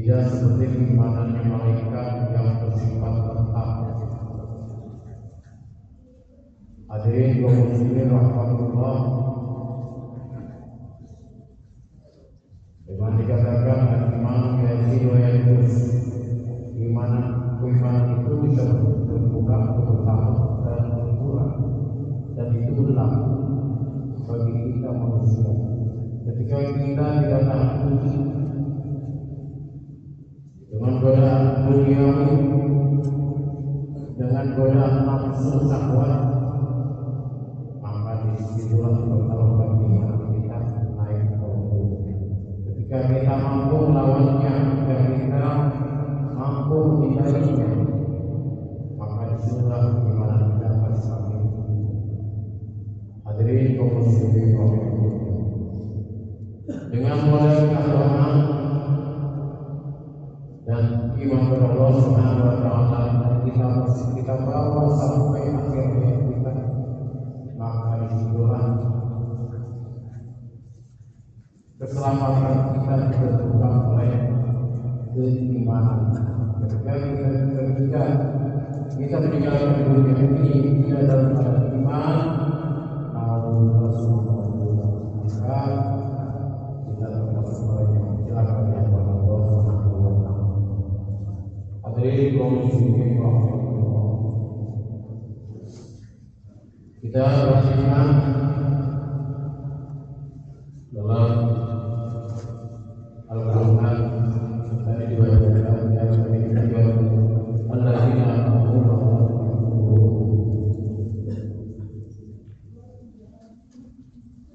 Tidak seperti keimanannya malaikat yang bersifat tetap. Hadirin kaum muslimin rahmatullah, dengan dikatakan al-iman yazid wa yanqus, keimanan itu bisa berkurang, bertambah dan berkurang, dan itu berlaku bagi kita manusia. Ketika kita tidak tahan uji dengan godaan duniawi, dengan godaan nafsu syahwat, maka disitulah pertarungan iman kita naik turun. Ketika kita mampu melawannya, ketika kita mampu menghindarinya, maka disitulah iman kita akan semakin tinggi. Hadirin kaum muslimin rahimahullah, dengan mulai doa dan iman kepada Allah Subhanahu wa taala kita bawa sampai akhir hayat kita, maka disitulah keselamatan kita ditentukan oleh keimanan. Ketika kita meninggalkan dunia ini tidak dalam keadaan iman, namun Rasulullah maka kita termasuk orang yang celaka di hadapan Allah Subhanahu wa taala. Hadirin kaum muslimin rahimahullah, kita perhatikan dalam Al-Quran tadi dibacakan yang ketiga, alladzina amanu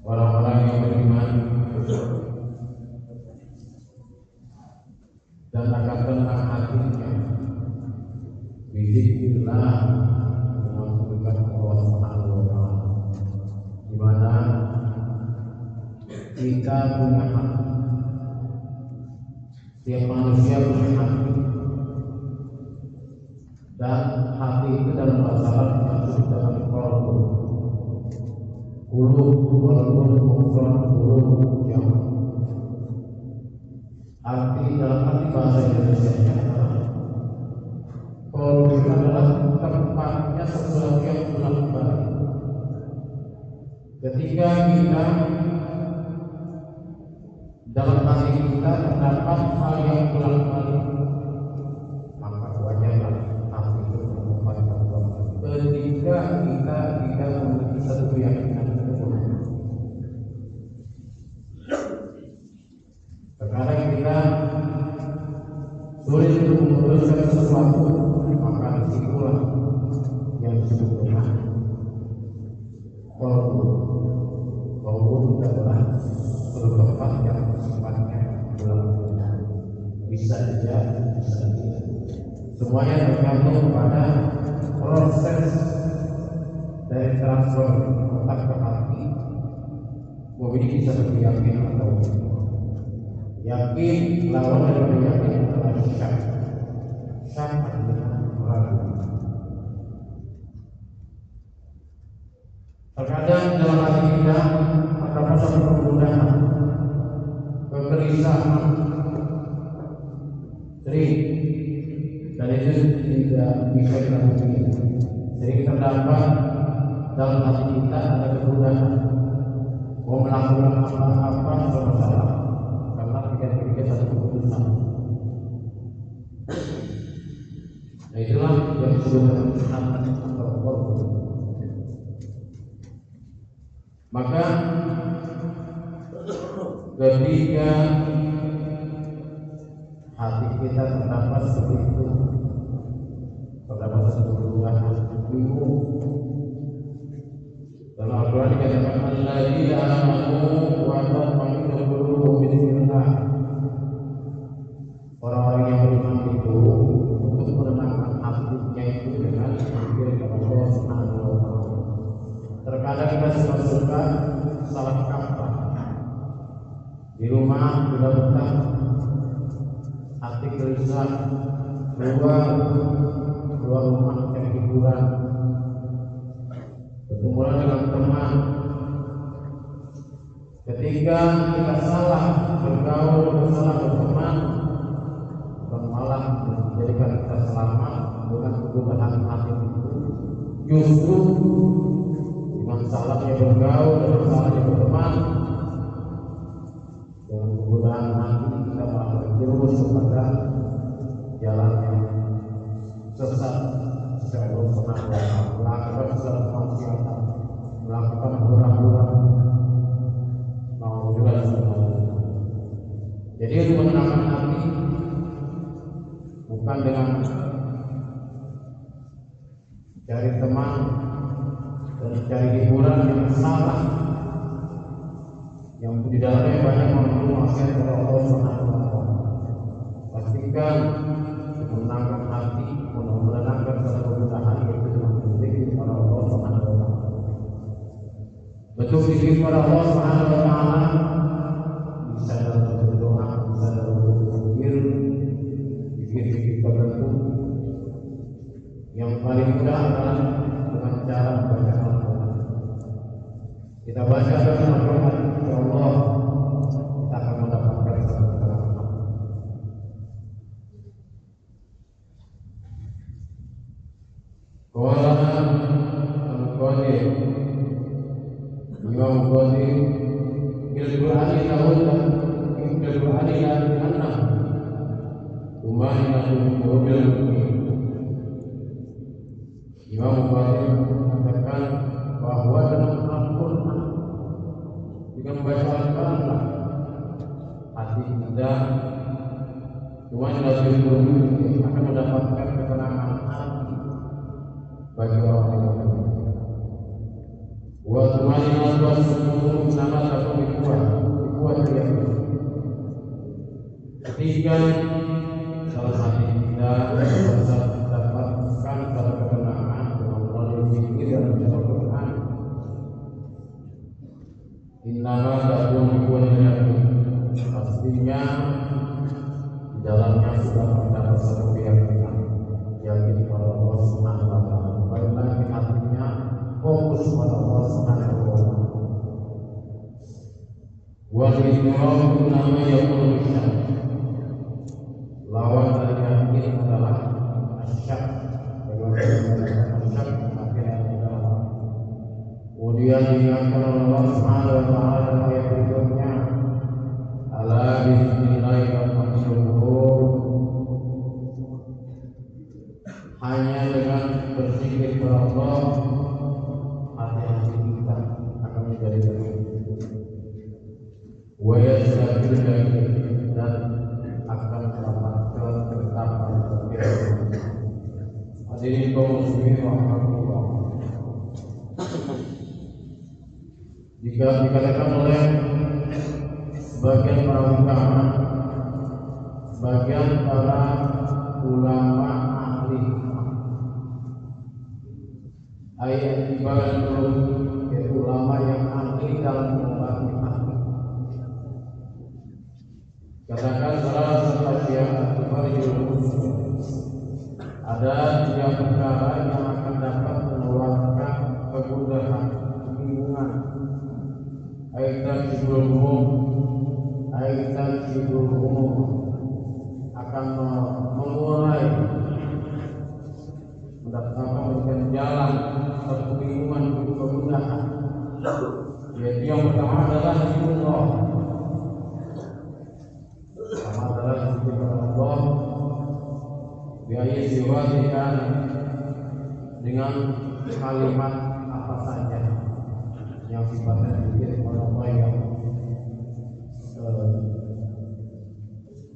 orang-orang yang beriman dan akan tenang hatinya bizikrillah, mengaturkan Allah Subhanahu wa taala, di mana kita punya hati. Setiap manusia punya hati, dan hati itu dalam bahasa Arab disebut dengan qalbun. Qalbun mufrad, qulub jamak. Arti dalam arti bahasa Indonesia adalah qalbun adalah tempatnya sesuatu yang bolak-balik. Ketika kita dalam hati kita terdapat hal yang bolak-balik, maka wajarlah hati itu menempatkan bolak-balik. Ketika kita tidak memiliki satu keyakinan tersebut, terkadang kita sulit untuk memutuskan sesuatu bisa saja, bisa tidak. Semuanya tergantung pada proses dari transfer otak ke hati. Bahwa ini bisa beryakin atau tidak. Yakin lawan dari yakin adalah syak. Syak artinya ragu. Terkadang dalam hati kita terdapat satu kemudahan, kegelisahan, sering, dan itu tidak bisa kita mungkin. Sering terdapat dalam hati kita ada kemudahan, mau melakukan apa-apa serba salah, karena pikir-pikir satu keputusan. Nah itulah yang disebut dengan kesalahan atau korban. Maka ketika hati kita terdapat seperti itu, terdapat satu perubahan bingung. Dalam Al-Quran dikatakan alladzina amanu wa tatma'innu qulubuhum bi dzikrillah. Orang-orang yang beriman itu untuk menenangkan hatinya itu dengan zikir kepada Allah Subhanahu wa taala. Terkadang kita suka salah kaprah di rumah sudah betah, hati gelisah, keluar rumah cari hiburan, bertemu dengan teman. Ketika kita salah bergaul, salah berteman, dan malah menjadikan kita selamat dengan kebutuhan hati itu, justru dengan salahnya bergaul, dengan salahnya berteman, dengan kebutuhan hati kita malah terjerumus kepada jalan yang sesat. Allah Subhanahu wa taala melakukan segala kemaksiatan, melakukan hura-hura, naudzubillah. Jadi untuk menenangkan hati bukan dengan cari teman dan cari hiburan yang salah, yang di dalamnya banyak mengandung maksiat kepada Allah Subhanahu wa taala. Pastikan menenangkan hati, menenangkan satu kebutuhan yaitu dengan berzikir kepada Allah Subhanahu wa taala. Betul zikir kepada Allah Subhanahu wa taala bisa dalam berdoa, bisa dalam berzikir, zikir tertentu. Yang paling mudah adalah dengan cara membaca Al-Quran. Kita baca dalam Al-Quran, insya Allah kita akan mendapatkan satu ketenangan. Qala Al-Qadir Imam Qadir bil-Qur'ani ta'ala bil-Qur'ani la'anna umayyatun wabil Imam Qadir mengatakan bahwa dalam Al-Quran dengan membaca Al-Quran hati kita akan mendapatkan ketenangan hati bagi orang yang beriman. Wa tumayyana rasulullah sama satu kuat dia. Ketika salah hati kita bisa mendapatkan satu ketenangan dengan melalui zikir dan membaca Al-Quran. Innama takun kuwatnya pastinya di dalamnya sudah terdapat satu keyakinan, yakin kepada Allah Subhanahu wa taala. Bagaimana hatinya fokus pada Allah Subhanahu wa taala. Wal iqrar nama yaqulu syak. Lawan dari yakin adalah syak. Bagaimana syak akhirnya adalah. Kemudian diingatkan oleh Allah Subhanahu wa taala dalam ayat berikutnya, ala bismillahi rahmanirrahim. Hanya dengan berzikir kepada Allah hati-hati kita akan menjadi bersih. Wa yastabil dan akan mendapatkan ketetapan kebenaran. Hadirin kaum muslimin rahmatullah. Jika dikatakan oleh sebagian para ulama sebagian para ulama ahli ayat ibarat yaitu ulama yang ahli dalam mengobati hati. Katakan salah satu yang ada 3 perkara yang akan dapat mengeluarkan kegundahan, kebingungan. Aitan sibul akan mengurai, mendatangkan memberikan jalan kebingungan, kegundahan. Yaitu yang pertama adalah zikrullah. Pertama adalah zikrullah. Biaya diwajikan dengan kalimat apa saja yang sifatnya zikir Allah, yang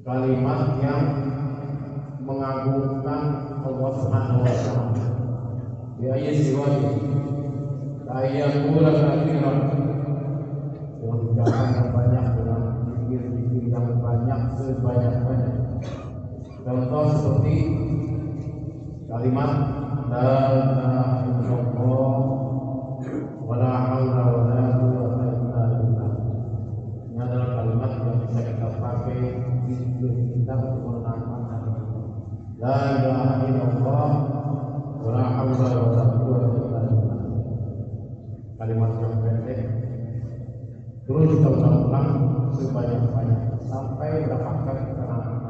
kalimat yang mengagungkan Allah Subhanahu wa taala. Biaya diwajikan kayak pula kafiran dengan ucapan yang banyak, dengan zikir yang banyak sebanyak-banyak. Contoh seperti kalimat la ilaha illallah wa la haula wa la quwwata illa billah. Ini adalah kalimat yang bisa kita pakai di zikir kita untuk menenangkan hati. La ilaha illallah wa la haula wa la quwwata illa billah. Kalimat yang pendek terus kita ulang-ulang sebanyak-banyak sampai mendapatkan ketenangan.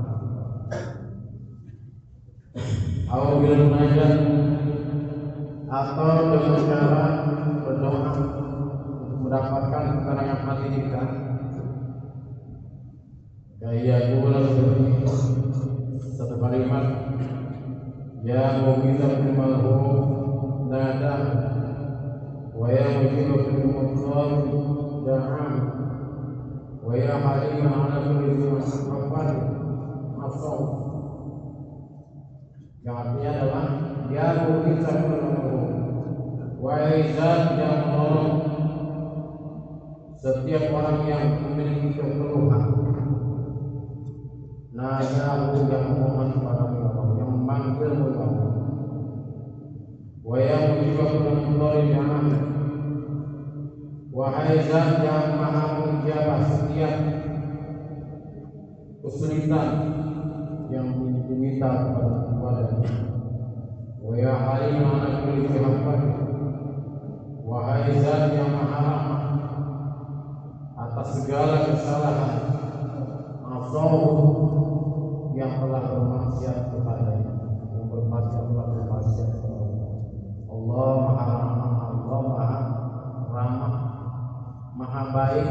Bila menajat atau dengan cara berdoa untuk mendapatkan ketenangan hati kita, kayak gula seperti satu kalimat ya mu'minah bimahu nada wa ya mu'minah bimahu da'am wa ya halimah ala kulli mas'afan mas'af, yang artinya adalah ya mungkin saya menolong, wahai zat yang menolong setiap orang yang memiliki keperluan. Nadahu, yang memohon kepada Allah, yang memanggil Allah. Wa ya mujibul mudarri'an, wahai zat yang maha menjawab setiap kesulitan yang diminta kepada wa ya halim ala kulli hamd, wahai zat yang maha rahmat atas segala kesalahan, asal yang telah bermaksiat kepadanya, yang bermaksiat kepada Allah maha rahmat. Allah maha rahmat, maha baik.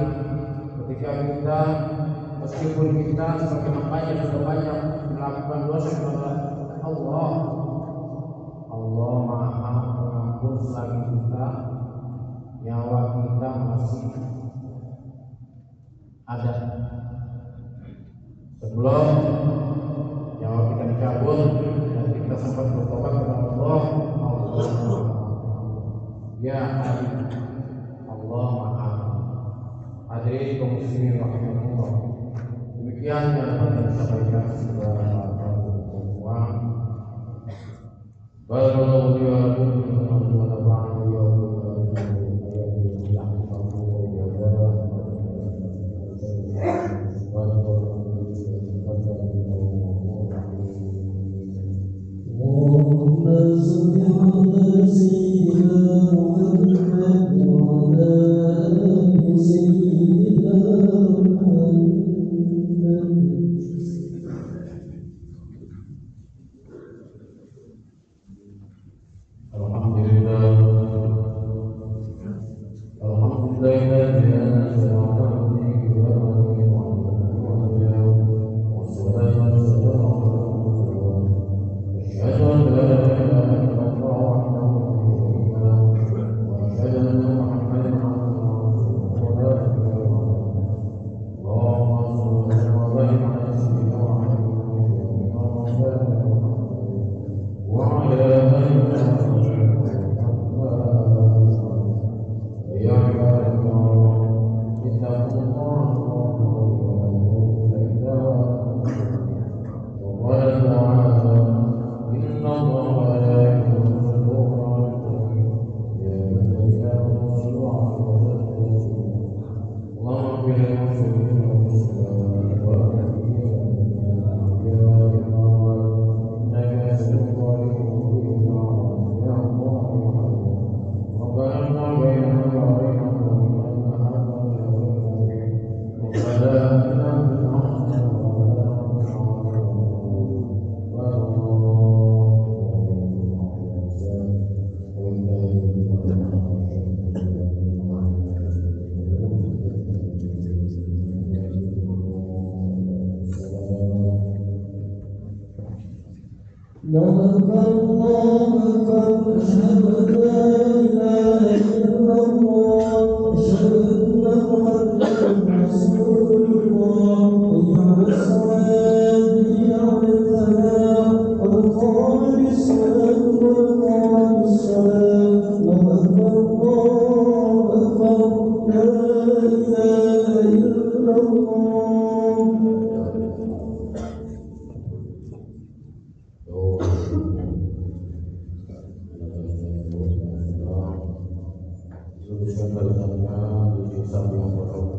Ketika kita, meskipun kita sebagai hambanya sudah banyak melakukan dosa kepada Allah maha pengampun selagi kita, nyawa kita masih ada. Sebelum nyawa kita dicabut dan kita sempat bertobat kepada Allah ya halim, Allah maha. Hadirin kaum muslimin rahimahullah, demikian yang dapat saya sampaikan. Barakallahu li wa lakum wa nafa'ani wa menjadikan barisannya di samping yang berkata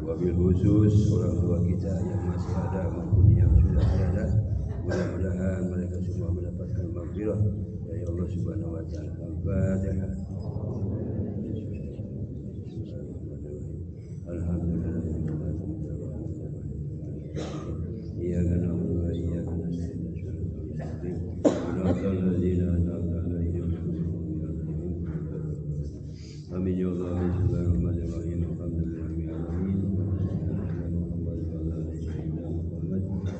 Wabil khusus orang tua kita yang masih ada maupun yang sudah tiada, mudah-mudahan mereka semua mendapatkan maghfirah dari Allah Subhanahu wa taala. Al-Fatihah. Alhamdulillah. Iyyaka na'budu wa iyyaka nasta'in. Shiratal ladzina an'amta 'alaihim Amin ya Allah. Bismillahirrahmanirrahim. Alhamdulillahirabbil alamin.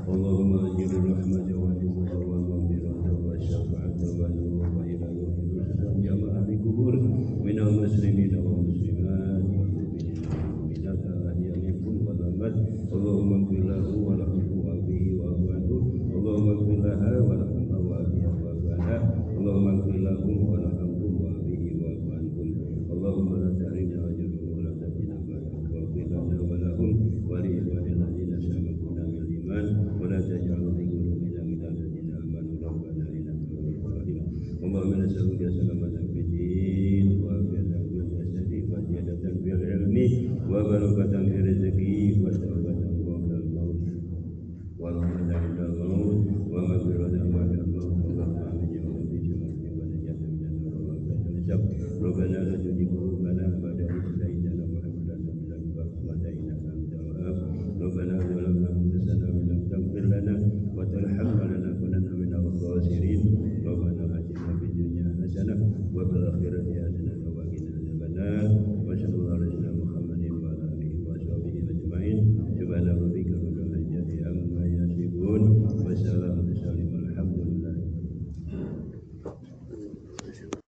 Allahumma ajil rahmatan wa nubuwwatan wa maghfiratan wa syafa'atan wa nuran wa ila yawmil jama'a bi kubur minal muslimin wa muslimat wal mu'minina wal mu'minat ahya minkum wa amwat. Allahumma ighfir lahu wa lahu wa bihi wa anhu. Allahumma ighfir laha wa lahu wa bihi wa anha. Allahumma ighfir lahu wa lahu wa bihi wa anhum. Allahumma la tahrimna ajrahum wa la taftina ba'dahum waghfir lana wa lahum wa li ikhwanina alladhina sabaquna bil iman wa la taj'al fi qulubina ghillan lil ladzina amanu rabbana innaka ra'ufur rahim. Allahumma nas'aluka salamatan fid din wa afiyatan fil jasadi wa ziyadatan fil ilmi wa barakatan fil rizqi wa tawbatan qabla al-maut wa rahmatan inda al-maut wa maghfiratan ba'da al-maut. Allahumma amin ya rabbi wa najatan min an-nar wa ba'da al-hisab. Rabbana la tuzigh qulubana ba'da idh hadaytana wa hab lana min ladunka rahmatan innaka antal wahhab. Rabbana zalamna anfusana wa lam taghfir lana wa tarhamna lanakunanna minal khasirin. Rabbana atina fid dunya hasanah wa fil akhirati hasanah wa qina adzabannar. Wa sallallahu alaihi